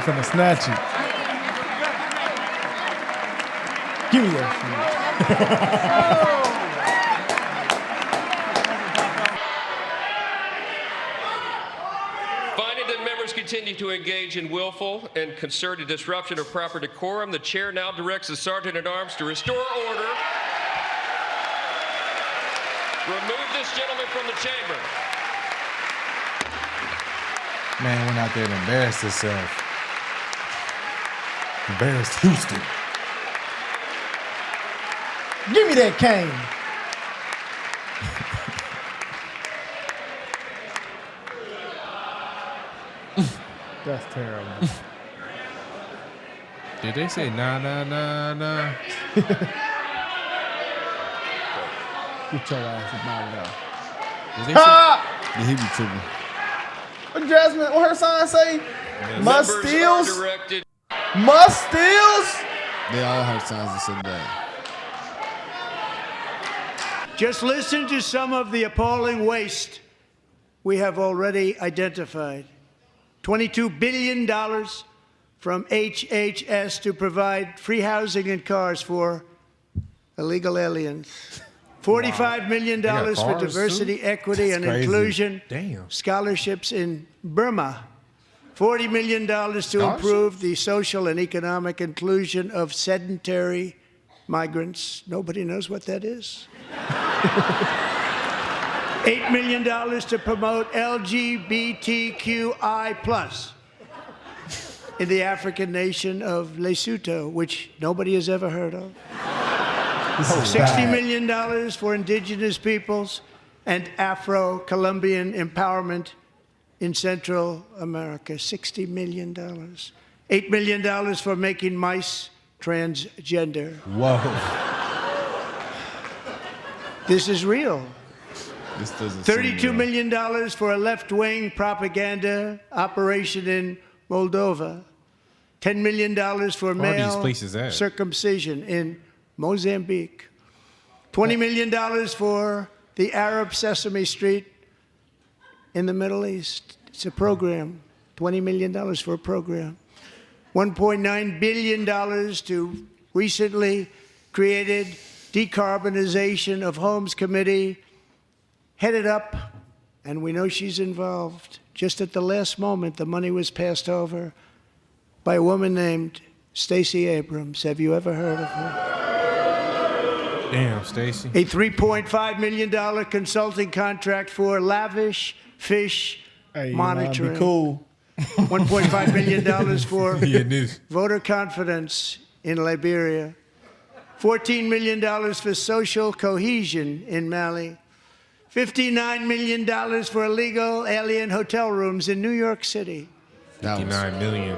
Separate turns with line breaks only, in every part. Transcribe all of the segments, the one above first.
finna snatch it. Give me that shit.
Finding that members continue to engage in willful and concerted disruption of proper decorum, the chair now directs the Sergeant-at-Arms to restore order. Remove this gentleman from the chamber.
Man went out there and embarrassed himself. Embarrassed Houston.
Give me that cane. That's terrible.
Did they say nah, nah, nah, nah?
Get your ass out of there.
Did they say?
Yeah, he be tripping.
What Jasmine, what her sign say? Must
Members
steals?
are directed.
Must steals?
They all have signs that said that.
Just listen to some of the appalling waste we have already identified. $22 billion from HHS to provide free housing and cars for illegal aliens. $45 million for diversity, equity, and inclusion.
Damn.
Scholarships in Burma. $40 million to improve the social and economic inclusion of sedentary migrants. Nobody knows what that is. $8 million to promote LGBTQI+ in the African nation of Lesotho, which nobody has ever heard of. $60 million for indigenous peoples and Afro-Colombian empowerment in Central America. $60 million. $8 million for making mice transgender.
Whoa.
This is real.
This doesn't seem
$32
real.
million for a left-wing propaganda operation in Moldova. $10 million for
Where are these
male
places at?
circumcision in Mozambique. $20 million for the Arab Sesame Street in the Middle East. It's a program. $20 million for a program. $1.9 billion to recently created Decarbonization of Homes Committee, headed up, and we know she's involved. Just at the last moment, the money was passed over by a woman named Stacey Abrams. Have you ever heard of her?
Damn, Stacy.
A $3.5 million consulting contract for lavish fish monitoring.
Be cool.
$1.5 million for
Yeah, this.
voter confidence in Liberia. $14 million for social cohesion in Mali. $59 million for illegal alien hotel rooms in New York City.
$59 million.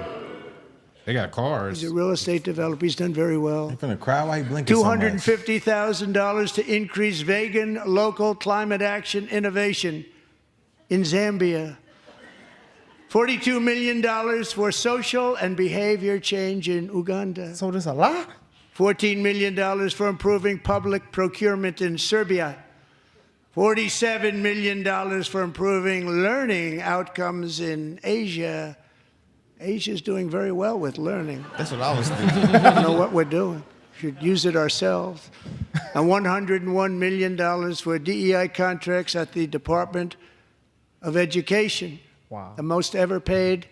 They got cars.
He's a real estate developer. He's done very well.
You finna cry? Why you blinking so much?
$250,000 to increase vegan local climate action innovation in Zambia. $42 million for social and behavior change in Uganda.
So there's a lot?
$14 million for improving public procurement in Serbia. $47 million for improving learning outcomes in Asia. Asia's doing very well with learning.
That's what I was thinking.
I don't know what we're doing. Should use it ourselves. And $101 million for DEI contracts at the Department of Education.
Wow.
The most ever paid,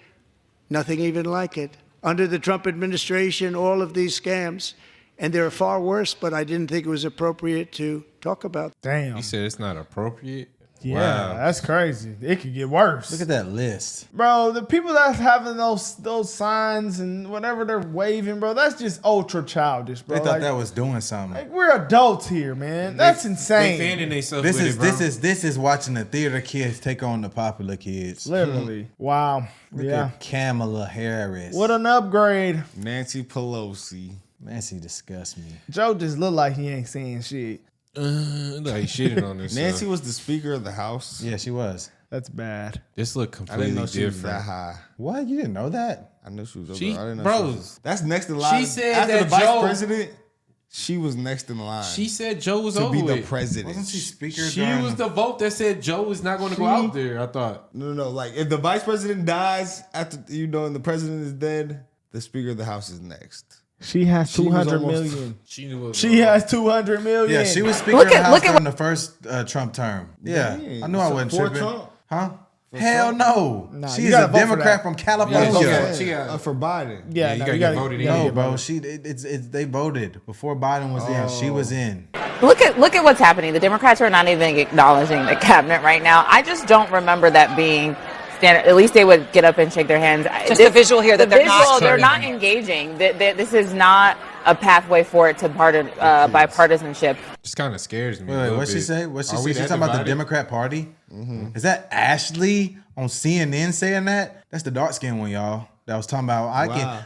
nothing even like it. Under the Trump administration, all of these scams, and they're far worse, but I didn't think it was appropriate to talk about.
Damn.
You said it's not appropriate?
Yeah,
Wow.
that's crazy. It could get worse.
Look at that list.
Bro, the people that's having those signs and whatever they're waving, bro, that's just ultra childish, bro.
They thought that was doing something.
like, we're adults here, man. That's insane.
They fanning themselves
This
with
is
it, bro.
this is watching the theater kids take on the popular kids.
Literally. Wow.
Look
Yeah.
at Kamala Harris.
What an upgrade.
Nancy Pelosi.
Nancy disgusts me.
Joe just look like he ain't saying shit.
Like shitting on this.
Nancy was the Speaker of the House.
Yeah, she was.
That's bad.
This look
I
completely
didn't know she was
different.
that high.
What? You didn't know that?
I knew she was.
She-
I didn't know
bro,
she was. That's next to line.
she said
after
that
the vice
Joe-
president. She was next in line.
She said Joe was
to
over
be the
with.
president.
Wasn't she speaker?
She
during-
was the vote that said Joe is not going to go out there. I thought.
No. Like if the vice president dies after and the president is dead, the speaker of the house is next.
She has
She was
200
almost-
million.
She knew what
She has 200 million.
Yeah, she was speaker of the house during the first Trump term. Yeah,
Dang.
I knew I
So
wasn't
for
tripping.
Trump?
Huh? Hell no.
Nah,
She
you
is
gotta
a
vote for
Democrat
that.
from California.
Yeah, she got-
For Biden.
Yeah,
you
no,
gotta
you
get
gotta
voted
you
in.
gotta
No,
get
bro.
voted.
They voted before Biden was in. She was in.
Look at what's happening. The Democrats are not even acknowledging the cabinet right now. I just don't remember that being standard. At least they would get up and shake their hands.
Just the visual here that they're not.
They're not engaging. This is not a pathway forward to bipartisanship.
Just kind of scares me.
Wait, what'd she say? What'd she
Are
say?
we
She's
that
talking about the
divided?
Democrat Party? Is that Ashley on CNN saying that? That's the dark skinned one, y'all. That was talking about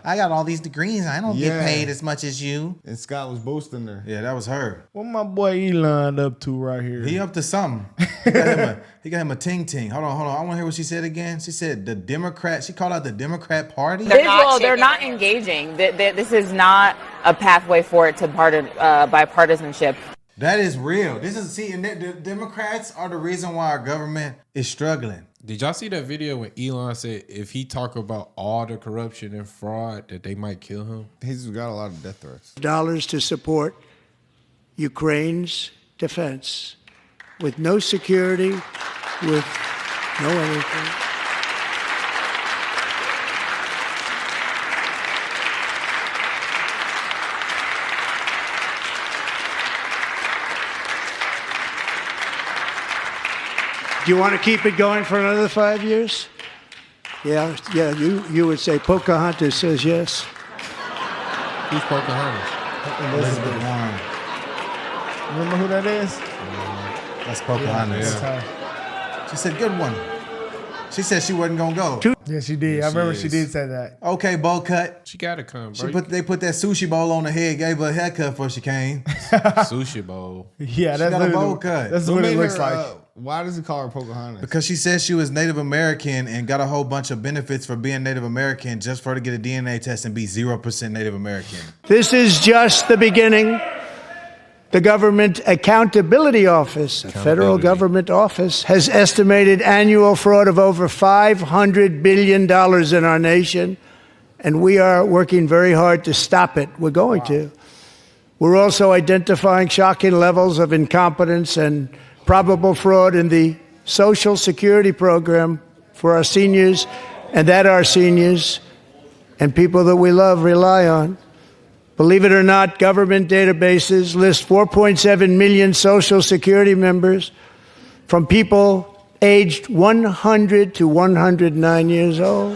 I got all these degrees. I don't get
Yeah.
paid as much as you.
And Scott was boasting her.
Yeah, that was her.
What my boy Elon up to right here?
He up to something. He got him a ting ting. Hold on. I want to hear what she said again. She said the Democrat. She called out the Democrat Party.
They're not engaging. This is not a pathway forward to bipartisanship.
That is real. This is and the Democrats are the reason why our government is struggling.
Did y'all see that video when Elon said if he talk about all the corruption and fraud that they might kill him?
He's got a lot of death threats.
Dollars to support Ukraine's defense with no security, with no anything. Do you want to keep it going for another 5 years? Yeah. You would say Pocahontas says yes.
Who's Pocahontas?
Elizabeth Warren.
Remember who that is?
That's Pocahontas.
That's her.
She said, good one. She said she wasn't going to go.
Yeah, she did. I remember she did say that.
Okay, bowl cut.
She gotta come, bro.
They put that sushi bowl on her head, gave her a haircut before she came.
Sushi bowl.
Yeah,
She
that's
got a
literally-
bowl cut.
That's
Who
what it
made
looks
her,
like.
why does he call her Pocahontas?
Because she said she was Native American and got a whole bunch of benefits for being Native American just for her to get a DNA test and be 0% Native American.
This is just the beginning. The Government Accountability Office, a federal government office, has estimated annual fraud of over $500 billion in our nation, and we are working very hard to stop it. We're going to. We're also identifying shocking levels of incompetence and probable fraud in the Social Security program for our seniors, and that our seniors and people that we love rely on. Believe it or not, government databases list 4.7 million Social Security members from people aged 100 to 109 years old.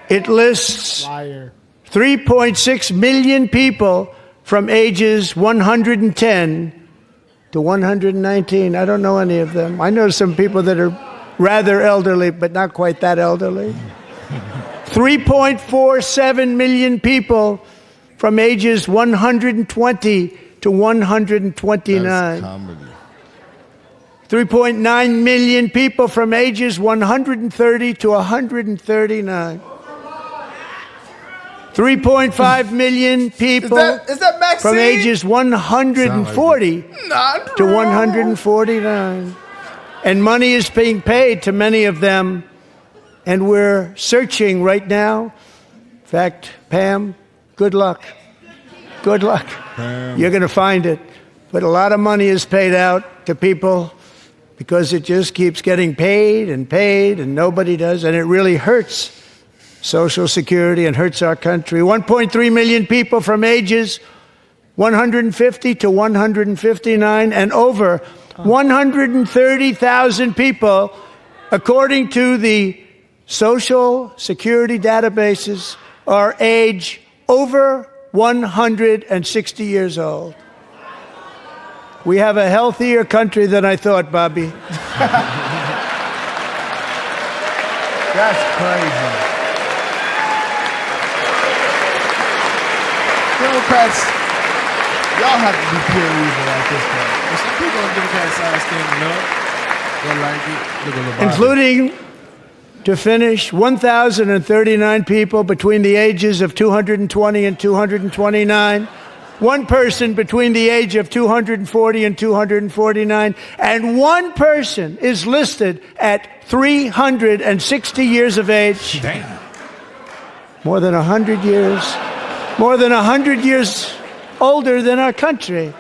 It lists
Liar.
3.6 million people from ages 110 to 119. I don't know any of them. I know some people that are rather elderly, but not quite that elderly. 3.47 million people from ages 120 to 129.
That's comedy.
3.9 million people from ages 130 to 139. 3.5 million people
Is that Maxine?
from ages 140 to 149. And money is being paid to many of them. And we're searching right now. In fact, Pam, good luck. Good luck.
Pam.
You're going to find it. But a lot of money is paid out to people because it just keeps getting paid, and nobody does. And it really hurts Social Security and hurts our country. 1.3 million people from ages 150 to 159, and over 130,000 people, according to the Social Security databases, are age over 160 years old. We have a healthier country than I thought, Bobby.
That's crazy. Democrats, y'all have to be pure evil at this point.
There's some people on the Democrat side standing up. They like it. Look at LeBron.
Including to finish, 1,039 people between the ages of 220 and 229, one person between the age of 240 and 249, and one person is listed at 360 years of age.
Damn.
More than 100 years older than our country.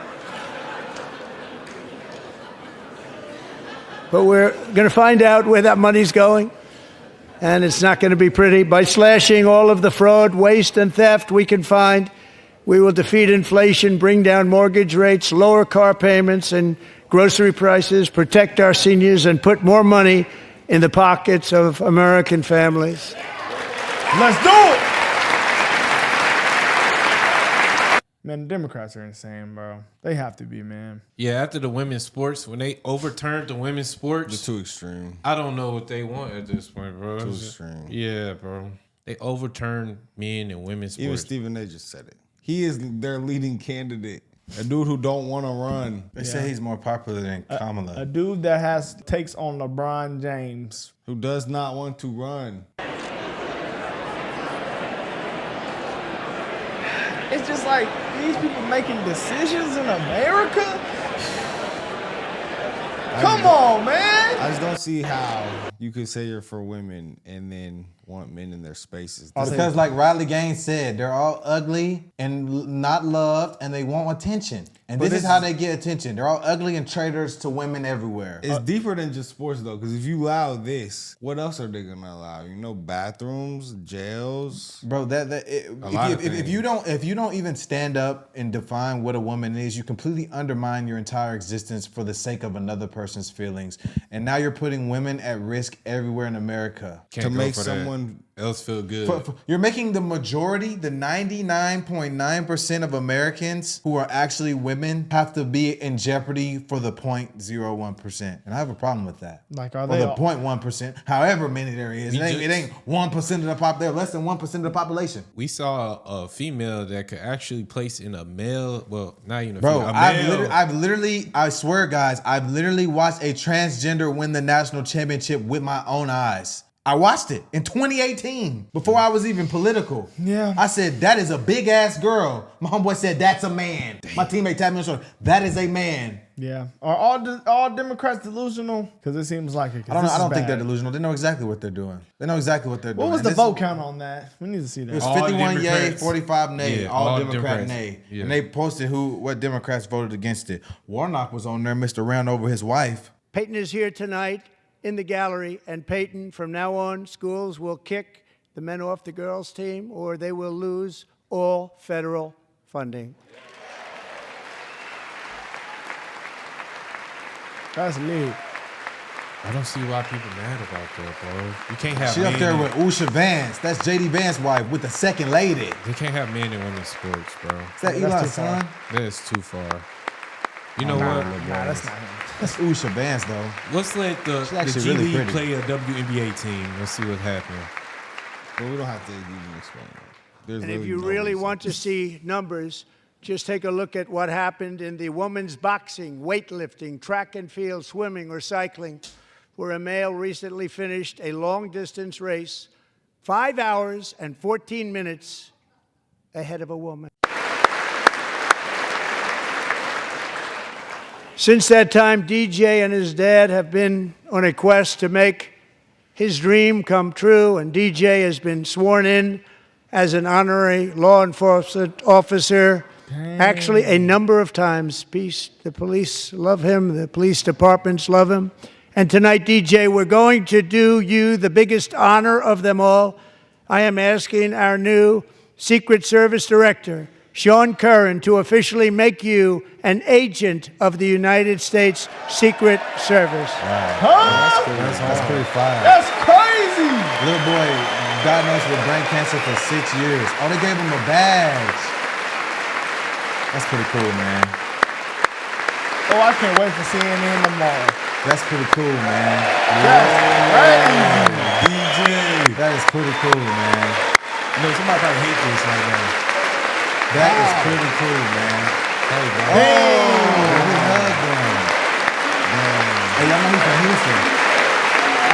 But we're going to find out where that money's going, and it's not going to be pretty. By slashing all of the fraud, waste, and theft we can find, we will defeat inflation, bring down mortgage rates, lower car payments and grocery prices, protect our seniors, and put more money in the pockets of American families.
Let's do it! Man, the Democrats are insane, bro. They have to be, man.
Yeah, after the women's sports, when they overturned the women's sports,
They're too extreme.
I don't know what they want at this point, bro.
Too extreme.
Yeah, bro. They overturned men and women's sports.
Even Stephen A. just said it. He is their leading candidate. A dude who don't want to run.
They say he's more popular than Kamala.
A dude that takes on LeBron James.
Who does not want to run.
It's just like these people making decisions in America. Come on, man.
I just don't see how you could say you're for women and then want men in their spaces.
Because like Riley Gaines said, they're all ugly and not loved and they want attention. And this is how they get attention. They're all ugly and traitors to women everywhere.
It's deeper than just sports though, because if you allow this, what else are they gonna allow? You know, bathrooms, jails.
Bro, if you don't even stand up and define what a woman is, you completely undermine your entire existence for the sake of another person's feelings. And now you're putting women at risk everywhere in America.
Can't
to
go
make
for
someone
else feel good.
You're making the majority, the 99.9% of Americans who are actually women, have to be in jeopardy for the 0.01%. And I have a problem with that.
Like, are
or
they
the
all-
0.1%, however many there is. It ain't 1% of the pop. They're less than 1% of the population.
We saw a female that could actually place in a male. Well, not even a
Bro,
female. A male.
I swear, guys, I've literally watched a transgender win the national championship with my own eyes. I watched it in 2018 before I was even political.
Yeah.
I said, that is a big ass girl. My homeboy said, that's a man. Damn. My teammate tapped me on the shoulder. That is a man.
Yeah. Are all Democrats delusional? Because it seems like it.
I don't think they're delusional. They know exactly what they're doing. What was
the vote count on that? We need to see that.
It was
All
51 yay,
Democrats.
45 nay.
Yeah,
all
all
Democrat
Democrats.
nay.
Yeah.
And they posted what Democrats voted against it. Warnock was on there, Mr. Round over his wife.
Peyton is here tonight in the gallery, and Peyton, from now on, schools will kick the men off the girls' team, or they will lose all federal funding.
That's lit.
I don't see why people mad about that, bro. You can't have
She
men
up there with Usha Vance. That's JD Vance's wife with the second lady.
They can't have men and women's sports, bro.
Is that Eli's son?
That is too far. You know what?
Nah, that's not him.
That's Usha Vance, though.
Let's let the
actually
G
really
League
pretty.
play a WNBA team. Let's see what's happening.
But we don't have to even explain it. There's
And if
literally
you
no
really
reason.
want to see numbers, just take a look at what happened in the women's boxing, weightlifting, track and field, swimming, or cycling, where a male recently finished a long-distance race 5 hours and 14 minutes ahead of a woman. Since that time, DJ and his dad have been on a quest to make his dream come true, and DJ has been sworn in as an honorary law enforcement officer. Actually, a number of times. The police love him. The police departments love him. And tonight, DJ, we're going to do you the biggest honor of them all. I am asking our new Secret Service Director, Sean Curran, to officially make you an agent of the United States Secret Service.
Wow. That's pretty fire.
That's crazy.
Little boy diagnosed with brain cancer for 6 years. Oh, they gave him a badge. That's pretty cool, man.
Oh, I can't wait for CNN tomorrow.
That's pretty cool, man.
That's
DJ.
That is pretty cool, man.
No, somebody probably hate this right now.
That is pretty cool, man. Hey, bro.
Hey.
His husband. Hey, y'all know he's from Houston.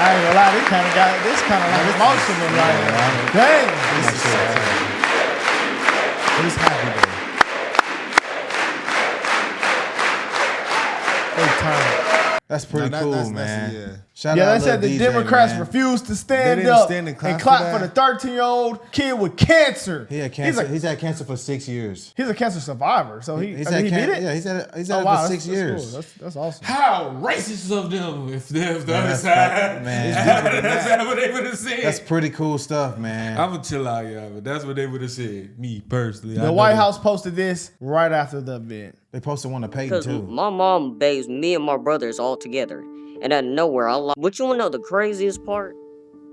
I ain't gonna lie, this kind of like emotional right now. Dang.
This is sad. But it's happy though.
They turn.
That's pretty cool, man.
Yeah.
Shout
Yeah,
out
they said
Lil
the
DJ,
Democrats
man.
refused to
They
stand
didn't
up
stand and clap
for
for
the
that?
13-year-old kid with cancer.
He had cancer. He's had cancer for 6 years.
He's a cancer survivor, so he
He's
I mean,
had
he beat it.
Yeah, he's had it
Oh,
for
wow,
6 years.
Cool. That's awesome.
How racist of them if the other
that's
side.
man.
That's what they would have said.
That's pretty cool stuff, man.
I'm gonna chill out, y'all, but that's what they would have said. Me personally.
The White House posted this right after the event.
They posted one to Peyton
Because
too.
my mom bathes me and my brothers all together. And out of nowhere, But you wanna know the craziest part?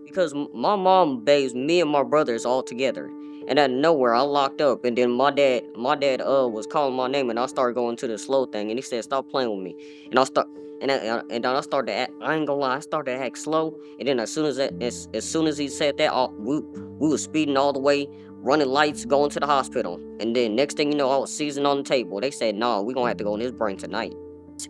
Because my mom bathes me and my brothers all together. And out of nowhere, I locked up. And then my dad was calling my name. And I started going to the slow thing. And he said, stop playing with me. And I then I started to act, I ain't gonna lie, I started to act slow. And then as soon as he said that, we was speeding all the way, running lights, going to the hospital. And then next thing you know, I was seizing on the table. They said, nah, we gonna have to go in his brain tonight.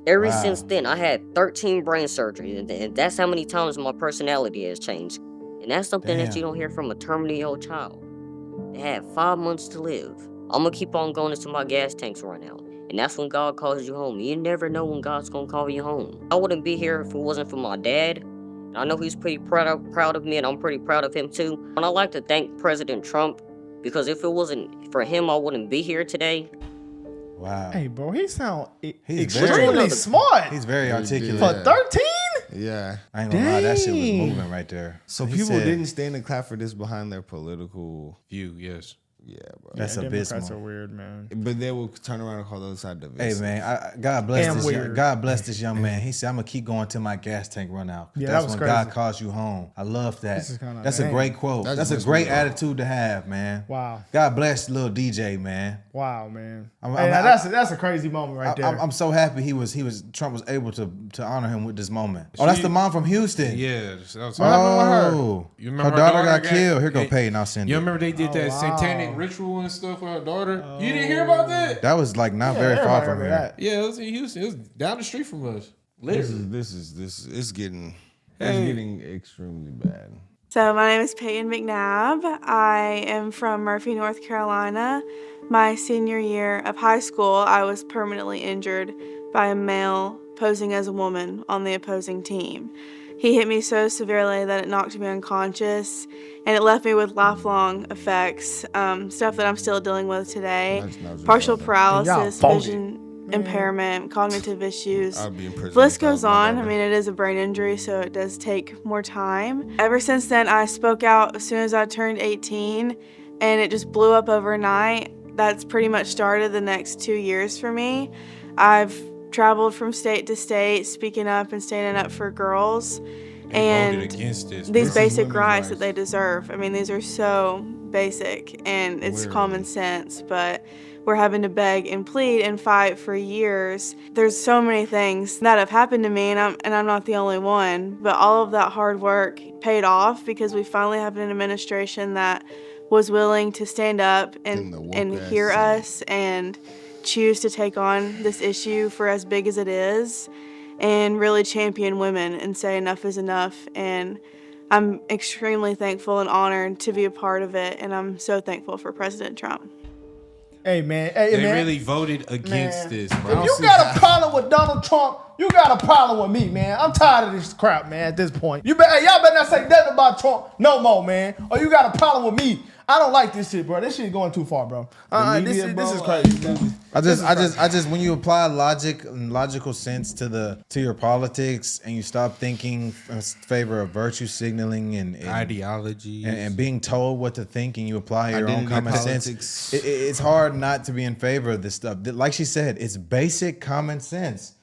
Ever since then, I had 13 brain surgeries, and that's how many times my personality has changed. And that's something that you don't hear from a terminally ill child. They had 5 months to live. I'm gonna keep on going until my gas tanks run out. And that's when God calls you home. You never know when God's gonna call you home. I wouldn't be here if it wasn't for my dad. I know he's pretty proud of me, and I'm pretty proud of him too. And I'd like to thank President Trump, because if it wasn't for him, I wouldn't be here today.
Wow.
Hey, bro, he sound
He's
extremely smart.
He's very articulate.
For 13?
Yeah.
I ain't gonna lie, that shit was moving right there.
So
He
people
said-
didn't stand and clap for this behind their political
view, yes.
Yeah, bro.
That's
Democrats
abysmal.
are weird, man.
But they will turn around and call the other side
Hey
divisive.
man, God bless
And
this.
weird.
God bless this young man. He said, "I'm gonna keep going till my gas tank run out."
Yeah, that
That's
was
when
crazy.
God calls you home. I love that.
This is kinda-
That's a
dang.
great quote.
That's
That's a
just
great
weird.
attitude to have, man.
Wow.
God bless little DJ, man.
Wow, man.
I'm-
Hey,
I'm-
now
I'm-
that's a crazy moment right there.
I'm so happy Trump was able to honor him with this moment. Oh, that's the mom from Houston.
Yeah. That was
What happened with her?
Oh,
You remember
her daughter got killed. Here go Peyton. I'll send
You
it.
remember they did that
wow.
satanic ritual and stuff with her daughter? You didn't hear about that?
That was like not
Yeah,
very far
everybody
from
remember
here.
that.
Yeah, it was in Houston. It was down the street from us. Literally.
This is it's getting extremely bad.
So my name is Peyton McNabb. I am from Murphy, North Carolina. My senior year of high school, I was permanently injured by a male posing as a woman on the opposing team. He hit me so severely that it knocked me unconscious, and it left me with lifelong effects, stuff that I'm still dealing with today. Partial paralysis, vision impairment, cognitive issues.
I'll be in prison.
The list goes on. I mean, it is a brain injury, so it does take more time. Ever since then, I spoke out as soon as I turned 18, and it just blew up overnight. That's pretty much started the next 2 years for me. I've traveled from state to state, speaking up and standing up for girls, and
voted against this.
these
This is
basic
women's
rights
rights.
that they deserve. I mean, these are so basic, and it's common sense, but we're having to beg and plead and fight for years. There's so many things that have happened to me, and I'm not the only one, but all of that hard work paid off because we finally have an administration that was willing to stand up
In the
and
woke-ass
hear
Senate.
us and choose to take on this issue for as big as it is and really champion women and say enough is enough. And I'm extremely thankful and honored to be a part of it, and I'm so thankful for President Trump.
Hey, man.
They really voted against this, bro.
If you got a problem with Donald Trump, you got a problem with me, man. I'm tired of this crap, man, at this point. Y'all better not say nothing about Trump no more, man. Or you got a problem with me. I don't like this shit, bro. This shit going too far, bro. This is crazy, man.
I just when you apply logic and logical sense to your politics and you stop thinking in favor of virtue signaling and
Ideology
and being told what to think and you apply your own
Identity
common
politics.
sense, it's hard not to be in favor of this stuff. Like she said, it's basic common sense.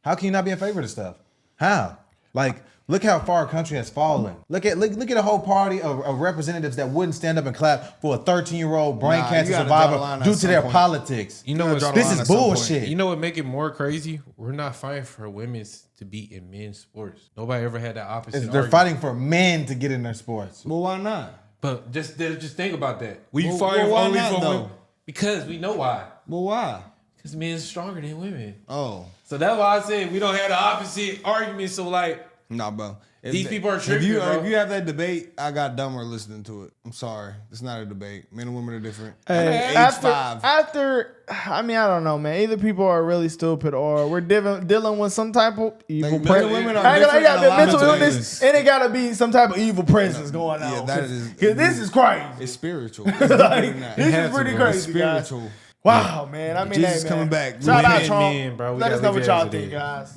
How can you not be in favor of this stuff? How? Like, look how far our country has fallen. Look at a whole party of representatives that wouldn't stand up and clap for a 13-year-old brain
Nah,
cancer
you gotta draw the
survivor
line at
due to
some
their
point.
politics.
You know what's
This is bullshit.
You know what make it more crazy? We're not fighting for women to be in men's sports. Nobody ever had that opposite.
They're
argument.
fighting for men to get in their sports.
Well, why not?
But just think about that. We
Well,
fight
why
only
not,
for
though?
women because we know why.
Well, why?
Because men's stronger than women.
Oh.
So that's why I said we don't have the opposite argument. So like,
Nah, bro.
These people are tripping, bro.
If you have that debate, I got dumber listening to it. I'm sorry. It's not a debate. Men and women are different.
Hey,
Age 5.
I mean, I don't know, man. Either people are really stupid or we're dealing with some type of evil presence.
Women are
I gotta be mental illness,
illness.
and it gotta be some type of evil presence going on.
Yeah, that is.
Because this is crazy.
It's spiritual.
Like, this is pretty crazy,
It's spiritual.
guys. Wow, man. I mean,
Jesus
hey,
coming
man.
back.
Shout out,
Men,
Trump.
bro. We
Let us
gotta
know
leave
what
it
y'all
as it
think,
is.
guys.